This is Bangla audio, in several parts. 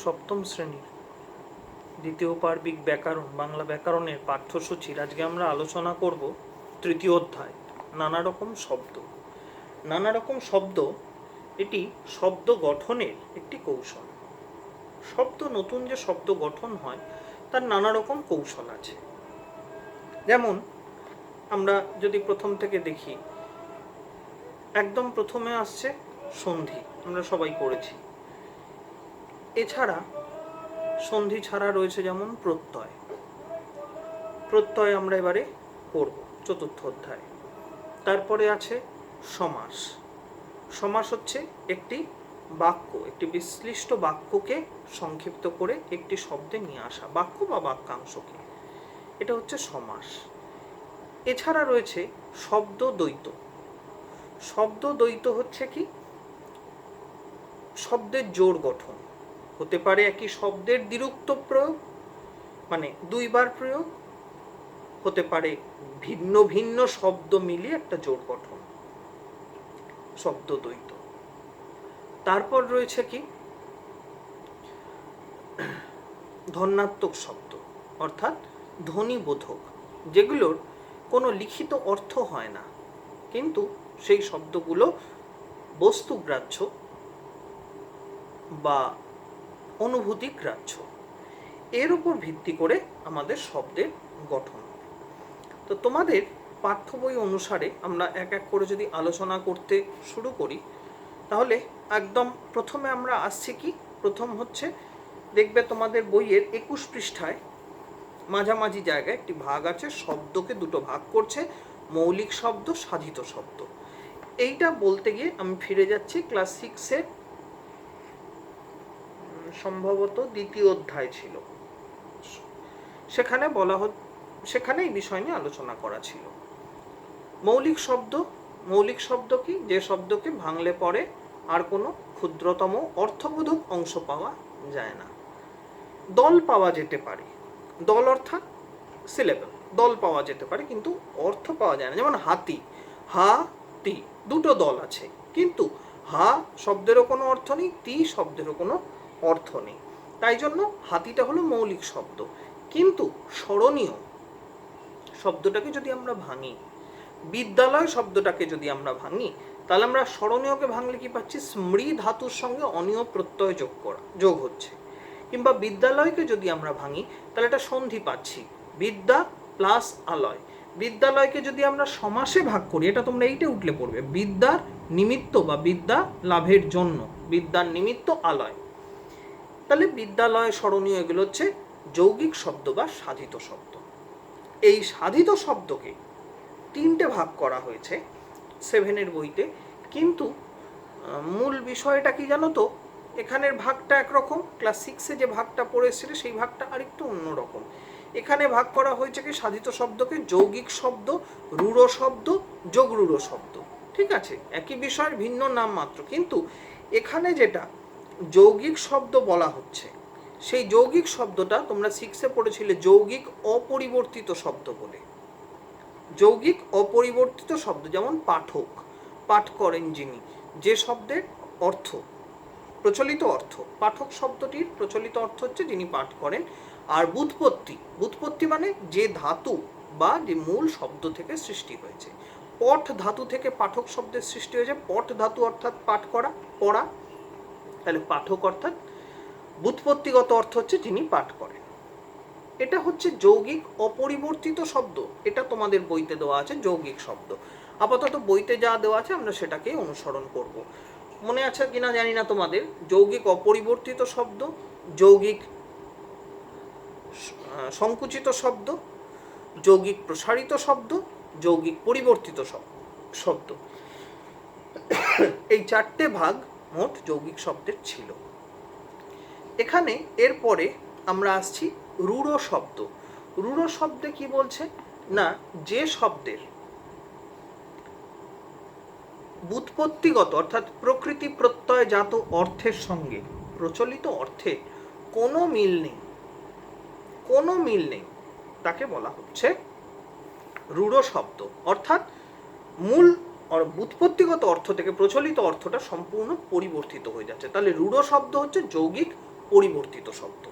সপ্তম শ্রেণীর দ্বিতীয় পার্বিক ব্যাকরণ বাংলা ব্যাকরণের পাঠ্যসূচির আজকে আমরা আলোচনা করব তৃতীয় অধ্যায় নানা রকম শব্দ। নানা রকম শব্দ এটি শব্দ গঠনের একটি কৌশল। শব্দ নতুন যে শব্দ গঠন হয় তার নানা রকম কৌশল আছে। যেমন আমরা যদি প্রথম থেকে দেখি, একদম প্রথমে আসছে সন্ধি, আমরা সবাই পড়েছি। এছাড়া সন্ধি ছাড়া রয়েছে যেমন প্রত্যয়। প্রত্যয় আমরা এবারে পড়ব চতুর্থ অধ্যায়। তারপরে আছে সমাস। সমাস হচ্ছে একটি বাক্য, একটি বিশ্লিষ্ট বাক্যকে সংক্ষিপ্ত করে একটি শব্দে নিয়ে আসা, বাক্য বা বাক্যাংশকে, এটা হচ্ছে সমাস। এছাড়া রয়েছে শব্দ দ্বৈত। শব্দ দ্বৈত হচ্ছে কি, শব্দের জোড় গঠন হতে পারে একই শব্দের দ্বিরুক্ত প্রয়োগ, মানে দুইবার প্রয়োগ হতে পারে, ভিন্ন ভিন্ন শব্দ মিলিয়ে একটা জোড় গঠন, শব্দ দ্বৈত। তারপর রয়েছে কি ধ্বন্যাত্মক শব্দ, অর্থাৎ ধ্বনিবোধক, যেগুলোর কোনো লিখিত অর্থ হয় না, কিন্তু সেই শব্দগুলো বস্তুগ্রাহ্য বা অনুভূতি গ্রাহ্য। এর উপর ভিত্তি করে আমাদের শব্দের গঠন। তো তোমাদের পাঠ্য বই অনুসারে আমরা এক এক করে যদি আলোচনা করতে শুরু করি, তাহলে একদম প্রথমে আমরা আসছি কি, প্রথম হচ্ছে দেখবে তোমাদের বইয়ের 21 পৃষ্ঠায় মাঝামাঝি জায়গায় একটি ভাগ আছে, শব্দকে দুটো ভাগ করছে, মৌলিক শব্দ, সাধিত শব্দ। এইটা বলতে গিয়ে আমি ফিরে যাচ্ছি ক্লাস 6-এর সম্ভবত দ্বিতীয় অধ্যায় ছিল, সেখানে বলা সেখানে এই বিষয় নিয়ে আলোচনা করা ছিল। মৌলিক শব্দ, মৌলিক শব্দ কি, যে শব্দকে ভাঙলে পরে আর কোনো ক্ষুদ্রতম অর্থবোধক অংশ পাওয়া যায় না। দল পাওয়া যেতে পারে, দল অর্থাৎ সিলেবল, দল পাওয়া যেতে পারে কিন্তু অর্থ পাওয়া যায় না। যেমন হাতি, হা তি, দুটো দল আছে, কিন্তু হা শব্দেরও কোনো অর্থ নেই, তি শব্দেরও কোনো অর্থ নেই। তাই জন্য হাতিটা হলো মৌলিক শব্দ। কিন্তু স্মরণীয় শব্দটাকে যদি আমরা ভাঙি, বিদ্যালয় শব্দটাকে যদি আমরা ভাঙি, তাহলে আমরা স্মরণীয়কে ভাঙলে কি পাচ্ছি, স্মৃ ধাতুর সঙ্গে অনীয় প্রত্যয় যোগ হচ্ছে। কিংবা বিদ্যালয়কে যদি আমরা ভাঙি, তাহলে একটা সন্ধি পাচ্ছি, বিদ্যা প্লাস আলয়। বিদ্যালয়কে যদি আমরা সমাসে ভাগ করি, এটা তোমরা এইটা উঠলে পড়বে, বিদ্যার নিমিত্ত বা বিদ্যা লাভের জন্য, বিদ্যার নিমিত্ত আলয়। তাহলে বিদ্যালয়, স্মরণীয়, এগুলো হচ্ছে যৌগিক শব্দ বা সাধিত শব্দ। এই সাধিত শব্দকে 3টে ভাগ করা হয়েছে 7-এর বইতে, কিন্তু মূল বিষয়টা কি জানো তো, এখানের ভাগটা একরকম, ক্লাস 6-এ যে ভাগটা পড়ে এসেছিল সেই ভাগটা আরেকটু অন্যরকম। এখানে ভাগ করা হয়েছে কি সাধিত শব্দকে যৌগিক শব্দ, রূঢ় শব্দ, যোগরূঢ় শব্দ। ঠিক আছে, একই বিষয়ের ভিন্ন নাম মাত্র, কিন্তু এখানে যেটা যৌগিক শব্দ বলা হচ্ছে, সেই যৌগিক শব্দটা তোমরা 6-এ পড়েছিলে যৌগিক অপরিবর্তিত শব্দ বলে। যৌগিক অপরিবর্তিত শব্দ যেমন পাঠক, পাঠ করেন যিনি, যে শব্দের অর্থ প্রচলিত অর্থ, পাঠক শব্দটির প্রচলিত অর্থ হচ্ছে যিনি পাঠ করেন। আর ব্যুৎপত্তি, ব্যুৎপত্তি মানে যে ধাতু বা যে মূল শব্দ থেকে সৃষ্টি হয়েছে। পঠ ধাতু থেকে পাঠক শব্দের সৃষ্টি হয়েছে, পঠ ধাতু অর্থাৎ পাঠ করা, পড়া। তাহলে পাঠক অর্থাৎ ব্যুৎপত্তিগত অর্থ হচ্ছে যিনি পাঠ করেন। এটা হচ্ছে যৌগিক অপরিবর্তিত শব্দ, এটা তোমাদের বইতে দেওয়া আছে যৌগিক শব্দ। আপাতত বইতে যা দেওয়া আছে আমরা সেটাকেই অনুসরণ করব। মনে আছে কিনা জানি না তোমাদের, যৌগিক অপরিবর্তিত শব্দ, যৌগিক সংকুচিত শব্দ, যৌগিক প্রসারিত শব্দ, যৌগিক পরিবর্তিত শব্দ, এই 4টে ভাগ মোট যৌগিক শব্দের ছিল। এখানে এরপরে আমরা আসছি রূঢ় শব্দ। রূঢ় শব্দে কি বলছে না, যে শব্দের ব্যুৎপত্তিগত অর্থাৎ প্রকৃতি প্রত্যয়জাত অর্থের সঙ্গে প্রচলিত অর্থে কোনো মিল নেই, কোনো মিল নেই, তাকে বলা হচ্ছে রূঢ় শব্দ। অর্থাৎ মূল ব্যুৎপত্তিগত অর্থ থেকে প্রচলিত অর্থটা সম্পূর্ণ পরিবর্তিত হয়ে যাচ্ছে। তাহলে রূঢ় শব্দ হচ্ছে যৌগিক পরিবর্তিত শব্দ।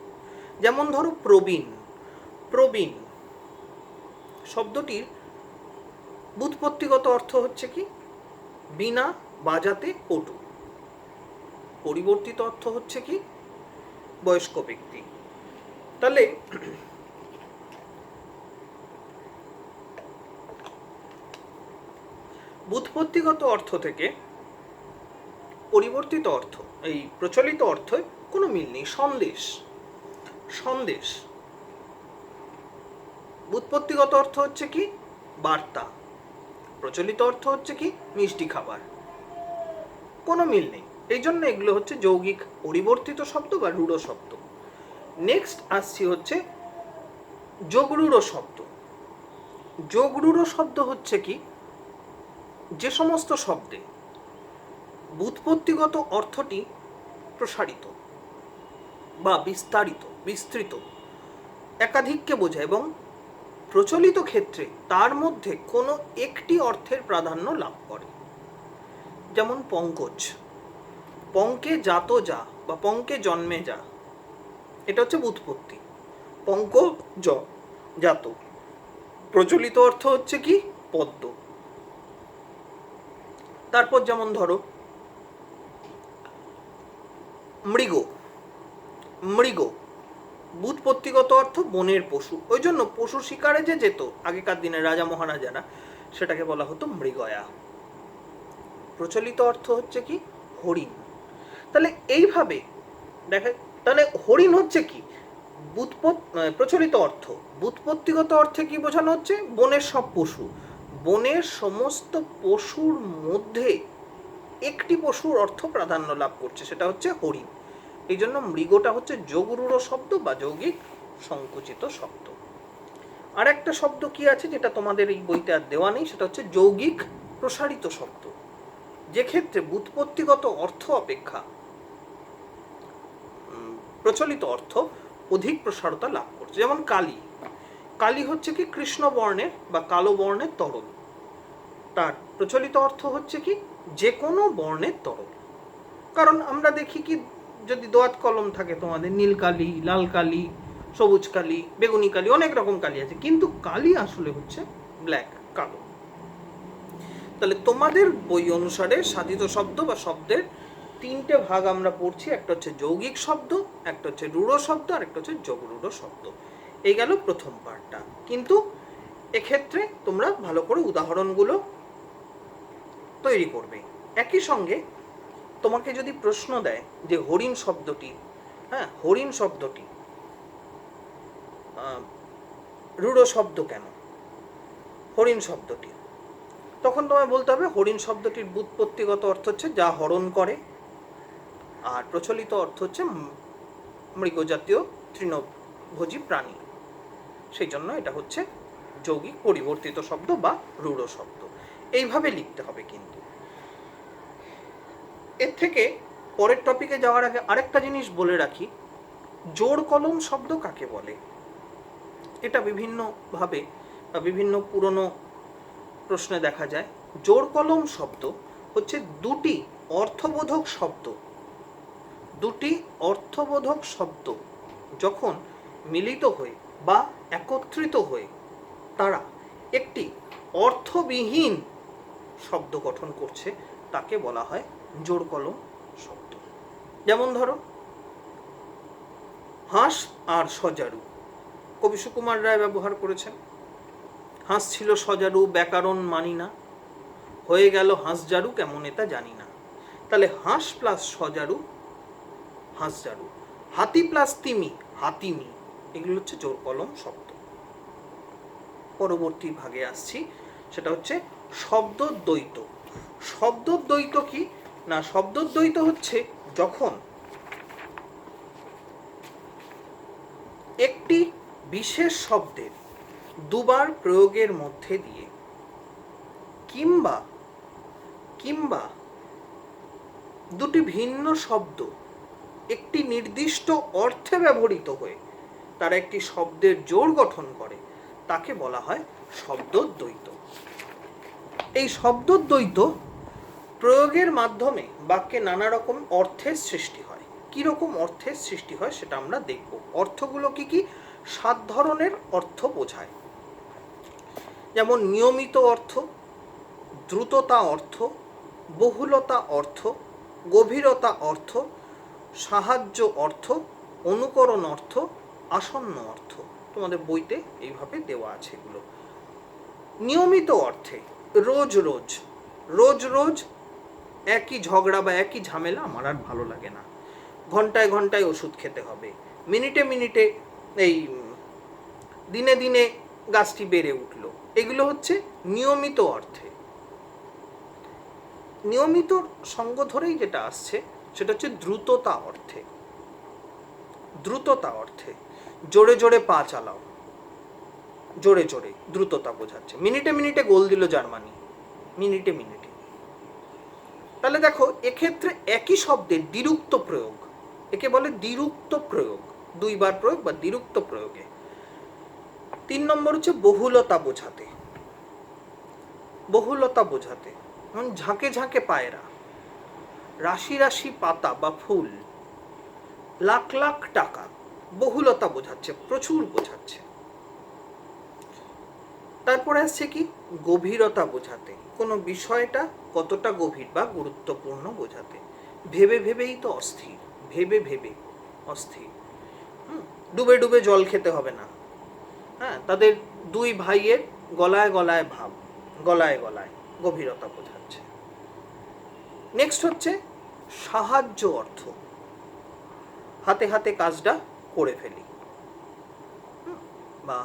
যেমন ধরো প্রবীণ। প্রবীণ শব্দটির ব্যুৎপত্তিগত অর্থ হচ্ছে কি? বীণা বাজাতে পটু। পরিবর্তিত অর্থ হচ্ছে কি? বয়স্ক ব্যক্তি। তাহলে ব্যুৎপত্তিগত অর্থ থেকে পরিবর্তিত অর্থ, এই প্রচলিত অর্থে কোনো মিল নেই। সন্দেশ। সন্দেশ ব্যুৎপত্তিগত অর্থ হচ্ছে কি? বার্তা। প্রচলিত অর্থ হচ্ছে কি? মিষ্টি খাবার। কোনো মিল নেই। এই জন্য এগুলো হচ্ছে যৌগিক পরিবর্তিত শব্দ বা রূঢ় শব্দ। নেক্সট আসছি হচ্ছে যোগরূঢ় শব্দ। যোগরূঢ় শব্দ হচ্ছে কি? যে সমস্ত শব্দে ব্যুৎপত্তিগত অর্থটি প্রসারিত বা বিস্তৃত, একাধিককে বোঝায় এবং প্রচলিত ক্ষেত্রে তার মধ্যে কোনো একটি অর্থের প্রাধান্য লাভ করে। যেমন পঙ্কজ। পঙ্কে জাত যা বা পঙ্কে জন্মে যা, এটা হচ্ছে ব্যুৎপত্তি। পঙ্কজ জাত। প্রচলিত অর্থ হচ্ছে কি? পদ্ম। তারপর যেমন ধরো মৃগ। মৃগ ব্যুৎপত্তিগত অর্থ বনের পশু। ওই জন্য পশু শিকারে যে যেত আগেকার দিনে রাজা মহারাজারা, সেটাকে বলা হতো মৃগয়া। প্রচলিত অর্থ হচ্ছে কি? হরিণ। তাহলে এইভাবে দেখা, তাহলে হরিণ হচ্ছে কি? প্রচলিত অর্থ। ব্যুৎপত্তিগত অর্থে কি বোঝানো হচ্ছে? বনের সব পশু। বনের সমস্ত পশুর মধ্যে একটি পশুর অর্থ প্রাধান্য লাভ করছে, সেটা হচ্ছে হরিণ। এই জন্য মৃগটা হচ্ছে যোগরূঢ় শব্দ বা যৌগিক সংকুচিত শব্দ। আর একটা শব্দ কি আছে যেটা তোমাদের এই বইতে আর দেওয়া নেই, সেটা হচ্ছে যৌগিক প্রসারিত শব্দ, যে ক্ষেত্রে ব্যুৎপত্তিগত অর্থ অপেক্ষা প্রচলিত অর্থ অধিক প্রসারতা লাভ করছে। যেমন কালী। কালী হচ্ছে কি? কৃষ্ণ বর্ণের বা কালো বর্ণের তরল। তার প্রচলিত অর্থ হচ্ছে কি? যে কোনো বর্ণের তরল। কারণ আমরা দেখি কি, যদি দোয়াত কলম থাকে তোমাদের, নীল কালি, লাল কালি, সবুজ কালি, বেগুনি কালি, অনেক রকম কালি আছে, কিন্তু কালি আসলে হচ্ছে ব্ল্যাক, কালো। তাহলে তোমাদের বই অনুসারে সাধিত শব্দ বা শব্দের তিনটে ভাগ আমরা পড়ছি। একটা হচ্ছে যৌগিক শব্দ, একটা হচ্ছে রূঢ় শব্দ, আর একটা হচ্ছে যোগরূঢ় শব্দ। এই গেল প্রথম পার্টটা। কিন্তু এক্ষেত্রে তোমরা ভালো করে উদাহরণগুলো তৈরি করবে। একই সঙ্গে তোমাকে যদি প্রশ্ন দেয় যে হরিণ শব্দটি, হরিণ শব্দটি রূঢ় শব্দ কেন, হরিণ শব্দটি, তখন তোমায় বলতে হবে হরিণ শব্দটির ব্যুৎপত্তিগত অর্থ হচ্ছে যা হরণ করে, আর প্রচলিত অর্থ হচ্ছে মৃগজাতীয় তৃণভোজী প্রাণী। সেই জন্য এটা হচ্ছে যৌগিক পরিবর্তিত শব্দ বা রূঢ় শব্দ। এইভাবে লিখতে হবে। কিন্তু এর থেকে পরের টপিকে যাওয়ার আগে আরেকটা জিনিস বলে রাখি, জোড় কলম শব্দ কাকে বলে? এটা বিভিন্নভাবে বা বিভিন্ন পুরনো প্রশ্নে দেখা যায়। জোড় কলম শব্দ হচ্ছে দুটি অর্থবোধক শব্দ। দুটি অর্থবোধক শব্দ যখন মিলিত হয়ে বা একত্রিত হয়ে তারা একটি অর্থবিহীন শব্দ গঠন করছে, তাকে বলা হয় জোড় কলম শব্দ। যেমন ধরো হাঁস আর সজারু, কবি সুকুমার রায় ব্যবহার করেছেন। হাঁস ছিল সজারু, ব্যাকরণ মানি না, হয়ে গেল হাঁসজারু, কেমন এটা জানি না। তাহলে হাঁস প্লাস সজারু হাঁসজারু, হাতি প্লাস তিমি হাতিমি, এগুলো হচ্ছে জোড় কলম শব্দ। পরবর্তী ভাগে আসছি, সেটা হচ্ছে শব্দদ্বৈত। শব্দদ্বৈত কি না? শব্দদ্বৈত হচ্ছে যখন একটি বিশেষ শব্দের দুবার প্রয়োগের মধ্যে দিয়ে কিংবা দুটি ভিন্ন শব্দ একটি নির্দিষ্ট অর্থে ব্যবহৃত হয়ে তারা একটি শব্দের জোড় গঠন করে, তাকে বলা হয় শব্দদ্বৈত। এই শব্দদ্বৈত প্রয়োগের মাধ্যমে বাক্যে নানা রকম অর্থের সৃষ্টি হয়। কীরকম অর্থের সৃষ্টি হয় সেটা আমরা দেখব। অর্থগুলো কি কি? 7 ধরনের অর্থ বোঝায়। যেমন নিয়মিত অর্থ, দ্রুততা অর্থ, বহুলতা অর্থ, গভীরতা অর্থ, সাহায্য অর্থ, অনুকরণ অর্থ, আসন্ন অর্থ। তোমাদের বইতে এইভাবে দেওয়া আছে এগুলো। নিয়মিত অর্থে রোজ রোজ, রোজ রোজ একই ঝগড়া বা একই ঝামেলা আমার আর ভালো লাগে না, ঘন্টায় ঘন্টায় ওষুধ খেতে হবে, মিনিটে মিনিটে এই দিনে দিনে গাছটি বেড়ে উঠলো, এগুলো হচ্ছে নিয়মিত অর্থে। নিয়মিত সঙ্গ ধরেই যেটা আসছে সেটা হচ্ছে দ্রুততা অর্থে। দ্রুততা অর্থে জোরে জোরে পা চালাও, জোরে জোরে, দ্রুততা বোঝাচ্ছে। মিনিটে মিনিটে গোল দিল জার্মানি, মিনিটে মিনিটে। তাহলে দেখো এক্ষেত্রে একই শব্দের দ্বিরুক্ত প্রয়োগ, একে বলে দ্বিরুক্ত প্রয়োগ, 2 বার প্রয়োগ বা দ্বিরুক্ত প্রয়োগে। 3 নম্বর হচ্ছে বহুলতা বোঝাতে। বহুলতা বোঝাতে যেমন ঝাঁকে ঝাঁকে পায়রা, রাশি রাশি পাতা বা ফুল, লাখ লাখ টাকা, বহুলতা বোঝাচ্ছে, প্রচুর বোঝাচ্ছে। তারপরে আসছে কি? গভীরতা বোঝাতে, কোনো বিষয়টা কতটা গভীর বা গুরুত্বপূর্ণ বোঝাতে। ভেবে ভেবেই তো অস্থির, ভেবে ভেবে অস্থির। ডুবে ডুবে জল খেতে হবে না। হ্যাঁ, তাদের 2 ভাইয়ের গলায় গলায় ভাব, গলায় গলায়, গভীরতা বোঝাচ্ছে। নেক্সট হচ্ছে সাহায্য অর্থ, হাতে হাতে কাজটা করে ফেলি, বা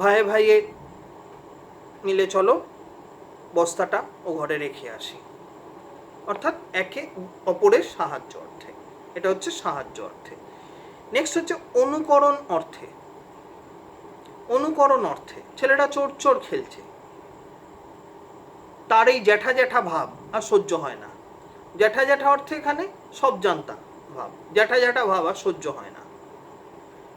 ভাইয়ে ভাইয়ে মিলে চলো বস্তাটা ও ঘরে রেখে আসি, অর্থাৎ একে অপরের সাহায্য অর্থে। এটা হচ্ছে সাহায্য অর্থে। নেক্সট হচ্ছে অনুকরণ অর্থে। অনুকরণ অর্থে ছেলেটা চোর চোর খেলছে, তার এই জ্যাঠা জ্যাঠা ভাব আর সহ্য হয় না। জ্যাঠা জ্যাঠা অর্থে এখানে সব জানতা ভাব, জ্যাঠা জ্যাঠা ভাব আর সহ্য হয় না।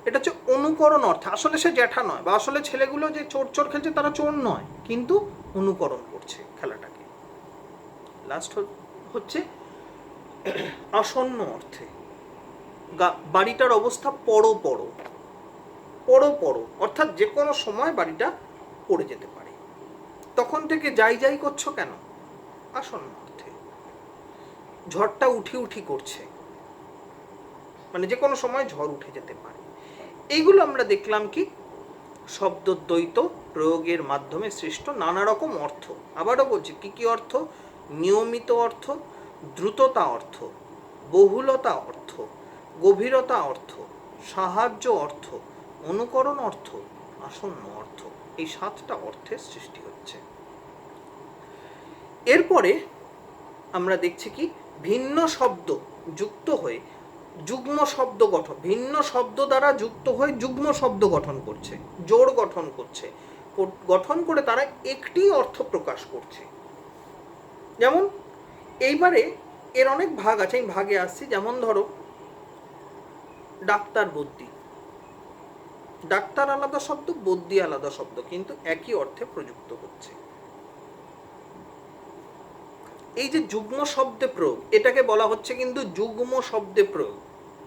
এটা হচ্ছে অনুকরণ অর্থে। আসলে সে জ্যাঠা নয়, বা আসলে ছেলেগুলো যে চোর চোর খেলছে তারা চোর নয়, কিন্তু অনুকরণ করছে খেলাটাকে। লাস্ট হচ্ছে আসন্ন অর্থে। বাড়িটার অবস্থা পড়ো পড়ো, পড়ো পড়ো, অর্থাৎ যে কোনো সময় বাড়িটা পড়ে যেতে পারে। তখন থেকে যাই যাই করছো কেন? আসন্ন অর্থে। ঝড়টা উঠি উঠি করছে, মানে যে কোনো সময় ঝড় উঠে যেতে পারে। এইগুলো আমরা দেখলাম কি শব্দদ্বৈত প্রয়োগের মাধ্যমে সৃষ্ট নানা রকম অর্থ। আবারও বলছি কি কি অর্থ? নিয়মিত অর্থ, দ্রুততা অর্থ, বহুলতা অর্থ, গভীরতা অর্থ, সাহায্য অর্থ, অনুকরণ অর্থ, আসন্ন অর্থ। এই 7টা অর্থের সৃষ্টি হচ্ছে। এরপরে আমরা দেখছি কি ভিন্ন শব্দ যুক্ত হয়ে যুগ্ম শব্দ গঠন, ভিন্ন শব্দ দ্বারা যুক্ত হয়ে যুগ্ম শব্দ গঠন করছে, জোড় গঠন করছে, গঠন করে তারা একটি অর্থ প্রকাশ করছে। যেমন এইবারে এর অনেক ভাগ আছে, আমি ভাগে আসছি। যেমন ধরো ডাক্তার বদ্যি, ডাক্তার আলাদা শব্দ, বদ্যি আলাদা শব্দ, কিন্তু একই অর্থে প্রযুক্ত হচ্ছে। এই যে যুগ্ম শব্দে প্রয়োগ, এটাকে বলা হচ্ছে কিন্তু যুগ্ম শব্দে প্রয়োগ।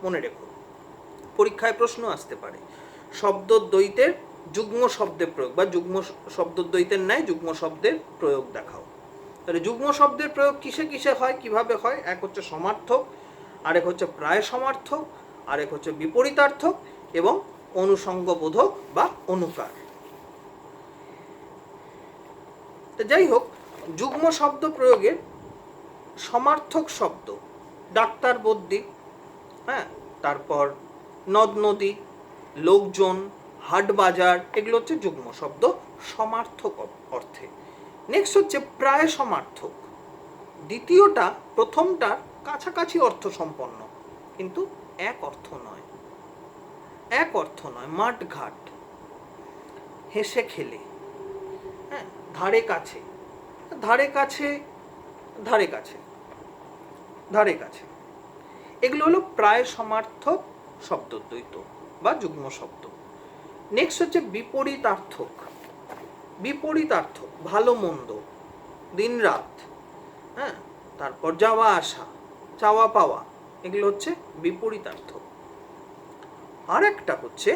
মনে রেখো, পরীক্ষায় প্রশ্ন আসতে পারে শব্দদ্বৈতের যুগ্ম শব্দে প্রয়োগ, বা যুগ্ম শব্দদ্বৈতের ন্যায় যুগ্ম শব্দের প্রয়োগ দেখাও। তাহলে যুগ্ম শব্দের প্রয়োগ কিসে কিসে হয়, কিভাবে হয়? এক হচ্ছে সমার্থক, আরেক হচ্ছে প্রায় সমার্থক, আরেক হচ্ছে বিপরীতার্থক, এবং অনুসঙ্গবোধক বা অনুকার। যাই হোক, যুগ্ম শব্দ প্রয়োগের সমার্থক শব্দ ডাক্তার বদ্যি, হ্যাঁ, তারপর নদ নদী, লোকজন, হাট বাজার, এগুলো হচ্ছে যুগ্ম শব্দ সমার্থক অর্থে। নেক্সট হচ্ছে প্রায় সমার্থক। দ্বিতীয়টা প্রথমটার কাছাকাছি অর্থ সম্পন্ন, কিন্তু এক অর্থ নয়, এক অর্থ নয়। মাঠ ঘাট, হেসে খেলে, হ্যাঁ, ধারে কাছে, ধারে কাছে, ধারে কাছে, ধারে কাছে, এগুলো হলো প্রায় সমার্থক শব্দদ্বৈত বা যুগ্ম শব্দ। নেক্সট হচ্ছে বিপরীতার্থক। বিপরীতার্থক ভালো মন্দ, দিন রাত, হ্যাঁ, তারপর যাওয়া আসা, চাওয়া পাওয়া, এগুলো হচ্ছে বিপরীতার্থ। আর একটা হচ্ছে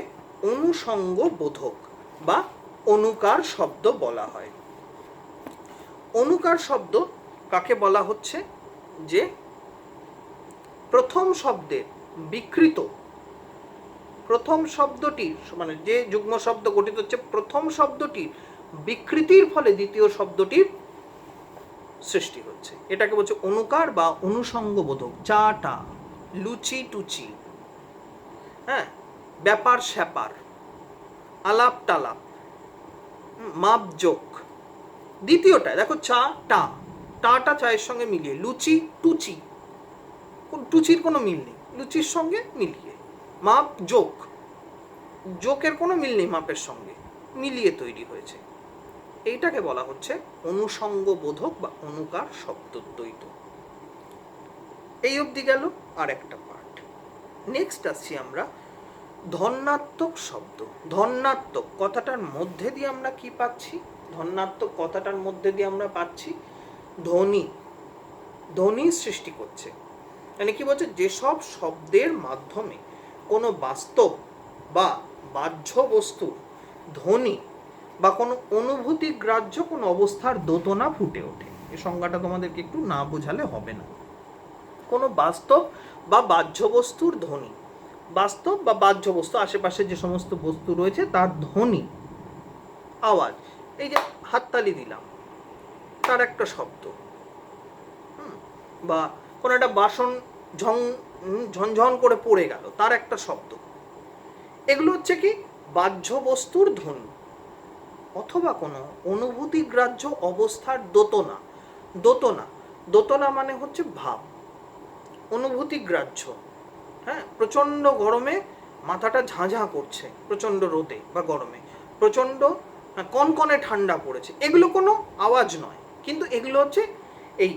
অনুষঙ্গ বোধক বা অনুকার শব্দ বলা হয়। অনুকার শব্দ কাকে বলা হচ্ছে? যে প্রথম শব্দের বিকৃত, প্রথম শব্দটির মানে যে যুগ্ম শব্দ গঠিত হচ্ছে প্রথম শব্দটির বিকৃতির ফলে দ্বিতীয় শব্দটির সৃষ্টি হচ্ছে, এটাকে বলছে অনুকার বা অনুষঙ্গ বোধক। চাটা, লুচি টুচি, হ্যাঁ, ব্যাপার স্যাপার, আলাপ টালাপ, মাপজোক। দ্বিতীয়টায় দেখো চা টা, টাটা চায়ের সঙ্গে মিলিয়ে, লুচি টুচি, টুচির কোনো মিল নেই, লুচির সঙ্গে মিলিয়ে। মাপ জোক, জোকের কোনো মিল নেই মাপের সঙ্গে, মিলিয়ে তৈরি হয়েছে। এইটাকে বলা হচ্ছে অনুষঙ্গ বোধক বা অনুকার শব্দদ্বৈত। এই অবধি গেল আর একটা পার্ট। নেক্সট আসছি আমরা ধন্যাত্মক শব্দ। ধন্যাত্মক কথাটার মধ্যে দিয়ে আমরা কি পাচ্ছি? ধন্যাত্মক কথাটার মধ্যে দিয়ে আমরা পাচ্ছি ধ্বনি, ধ্বনি সৃষ্টি করছে। মানে কি বলছে? যেসব শব্দের মাধ্যমে কোনো বাস্তব বা বাহ্য বস্তুর ধ্বনি বা কোনো অনুভূতি গ্রাহ্য কোনো অবস্থার দোতনা ফুটে ওঠে। এই সংজ্ঞাটা তোমাদেরকে একটু না বোঝালে হবে না। কোনো বাস্তব বা বাহ্য বস্তুর ধ্বনি, বাস্তব বা বাহ্য বস্তু, আশেপাশে যে সমস্ত বস্তু রয়েছে তার ধ্বনি, আওয়াজ। এই যে হাততালি দিলাম, তার একটা শব্দ, বা কোনো একটা বাসন ঝনঝন করে পড়ে গেল, তার একটা শব্দ। এগুলো হচ্ছে কি বাহ্য বস্তুর ধ্বনি, অথবা কোনো অনুভূতি গ্রাহ্য অবস্থার দোতনা। দোতনা, দোতনা মানে হচ্ছে ভাব, অনুভূতি গ্রাহ্য। হ্যাঁ, প্রচণ্ড গরমে মাথাটা ঝাঁঝা করছে, প্রচণ্ড রোদে বা গরমে, প্রচণ্ড কনকনে ঠান্ডা পড়েছে, এগুলো কোনো আওয়াজ নয়, কিন্তু এগুলো হচ্ছে এই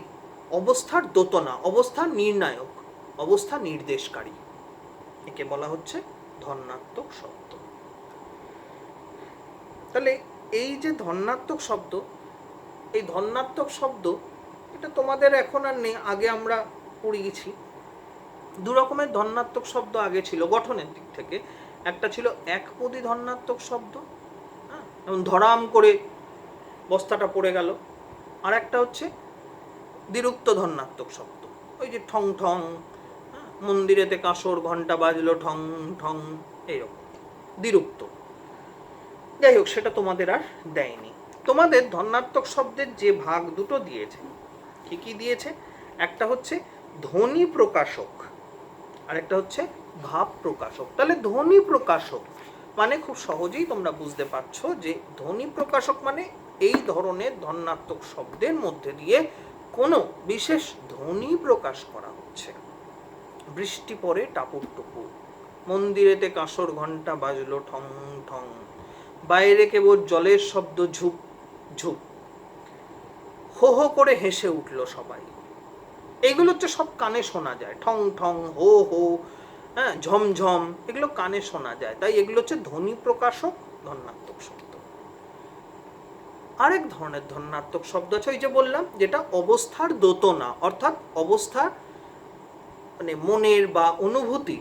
অবস্থার দোতনা, অবস্থার নির্ণায়ক, অবস্থা নির্দেশকারী। একে বলা হচ্ছে ধন্যাত্মক শব্দ। তাহলে এই যে ধন্যাত্মক শব্দ, এই ধন্যাত্মক শব্দ এটা তোমাদের এখন আর নেই, আগে আমরা পড়িয়েছি। দু রকমের ধন্যাত্মক শব্দ আগে ছিল গঠনের দিক থেকে। একটা ছিল একপদী ধন্যাত্মক শব্দ, হ্যাঁ, যেমন ধরাম করে বস্তাটা পড়ে গেল। আর একটা হচ্ছে দ্বিরুক্ত ধন্যাত্মক শব্দ, ওই যে ঠং ঠং, মন্দিরেতে কাঁসর ঘন্টা বাজলো ঠং ঠং, এইরকম দ্বিরুক্ত। যাই হোক, সেটা তোমাদের আর দেয়নি। তোমাদের ধন্যাত্মক শব্দের যে ভাগ দুটো দিয়েছে, কি কি দিয়েছে? একটা হচ্ছে ধ্বনি প্রকাশক, আর একটা হচ্ছে ভাব প্রকাশক। তাহলে ধ্বনি প্রকাশক মানে খুব সহজেই তোমরা বুঝতে পারছো যে ধ্বনি প্রকাশক মানে এই ধরনের ধন্যাত্মক শব্দের মধ্যে দিয়ে কোনো বিশেষ ধ্বনি প্রকাশ করা হচ্ছে। বৃষ্টি পড়ে টাপুর টুপুর, মন্দিরেতে কাঁসর ঘন্টা বাজলো ঠং ঠং, বাইরে কেবল জলের শব্দ ঝুপ ঝুপ, হো হো করে হেসে উঠল সবাই। এইগুলো হচ্ছে সব কানে শোনা যায়, ঠং ঠং, হো হো, হ্যাঁ, ঝমঝম, এগুলো কানে শোনা যায়। তাই এগুলো হচ্ছে ধ্বনি প্রকাশক ধন্যাত্মক শব্দ। আরেক ধরনের ধন্যাত্মক শব্দ আছে, ওই যে বললাম, যেটা অবস্থার দোতনা, অর্থাৎ অবস্থার মানে মনের বা অনুভূতি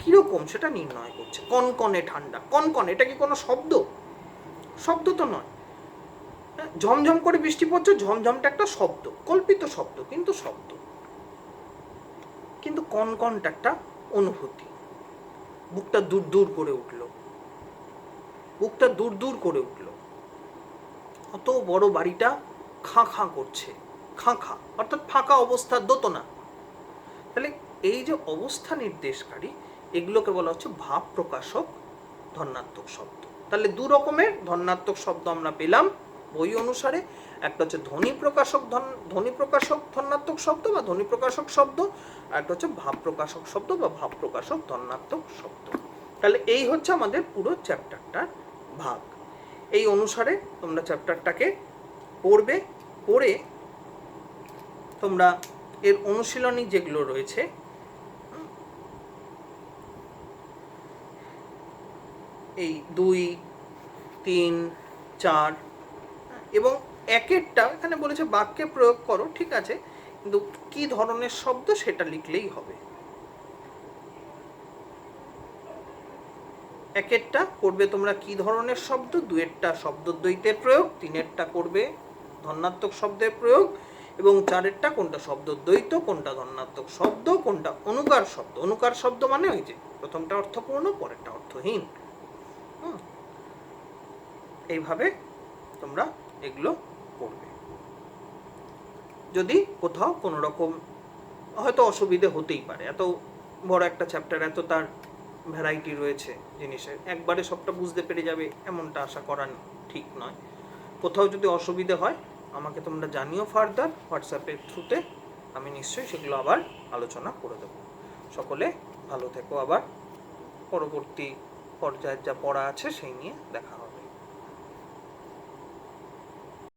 কিরকম সেটা নির্ণয় করছে। কনকনে ঠান্ডা, কনকনে, এটা কি কোনো শব্দ? শব্দ তো নয়। ঝমঝম করে বৃষ্টি পড়ছে, ঝমঝমটা একটা শব্দ, কল্পিত শব্দ, কিন্তু শব্দ। কিন্তু কনকনটা একটা অনুভূতি। বুকটা দূর দূর করে উঠল, বুকটা দূর দূর করে উঠল। অত বড় বাড়িটা খাঁ খাঁ করছে, খাঁ খাঁ অর্থাৎ ফাঁকা অবস্থার দোতনা। তাহলে এই যে অবস্থা নির্দেশকারী, এগুলোকে বলা হচ্ছে ভাব প্রকাশক ধন্যাত্মক শব্দ। তাহলে দু রকমের ধন্যাত্মক শব্দ আমরা পেলাম বই অনুসারে। একটা হচ্ছে ধ্বনি প্রকাশক ধন্যাত্মক শব্দ বা ধ্বনি প্রকাশক শব্দ, আর একটা হচ্ছে ভাব প্রকাশক শব্দ বা ভাব প্রকাশক ধন্যাত্মক শব্দ। তাহলে এই হচ্ছে আমাদের পুরো চ্যাপ্টারটার ভাগ। এই অনুসারে তোমরা চ্যাপ্টারটাকে পড়বে, পড়ে তোমরা এর অনুশীলনী যেগুলো রয়েছে, এই 2, 3, 4 এবং একেরটা এখানে বলেছে বাক্যে প্রয়োগ করো, ঠিক আছে, কিন্তু কি ধরনের শব্দ সেটা লিখলেই হবে। একেরটা করবে তোমরা কি ধরনের শব্দ, দুয়েরটা শব্দদ্বৈতের প্রয়োগ, তিনেরটা করবে ধন্যাত্মক শব্দের প্রয়োগ, এবং চারেরটা কোনটা শব্দদ্বৈত, কোনটা ধন্যাত্মক শব্দ, কোনটা অনুকার শব্দ। অনুকার শব্দ মানে ওই যে প্রথমটা অর্থপূর্ণ, পরেরটা অর্থহীন। এইভাবে তোমরা এগুলো করবে। যদি কোথাও কোনো রকম হয়তো অসুবিধে হতেই পারে, এত বড় একটা চ্যাপ্টার, এত তার ভ্যারাইটি রয়েছে জিনিসের, একবারে সবটা বুঝতে পেরে যাবে এমনটা আশা করা ঠিক নয়। কোথাও যদি অসুবিধে হয় আমাকে তোমরা জানিও ফার্দার হোয়াটসঅ্যাপের থ্রুতে, আমি নিশ্চয়ই সেগুলো আবার আলোচনা করে দেবো। সকলে ভালো থেকো, আবার পরবর্তী পর্যায়ে যা পড়া আছে সেই নিয়ে দেখা হবে।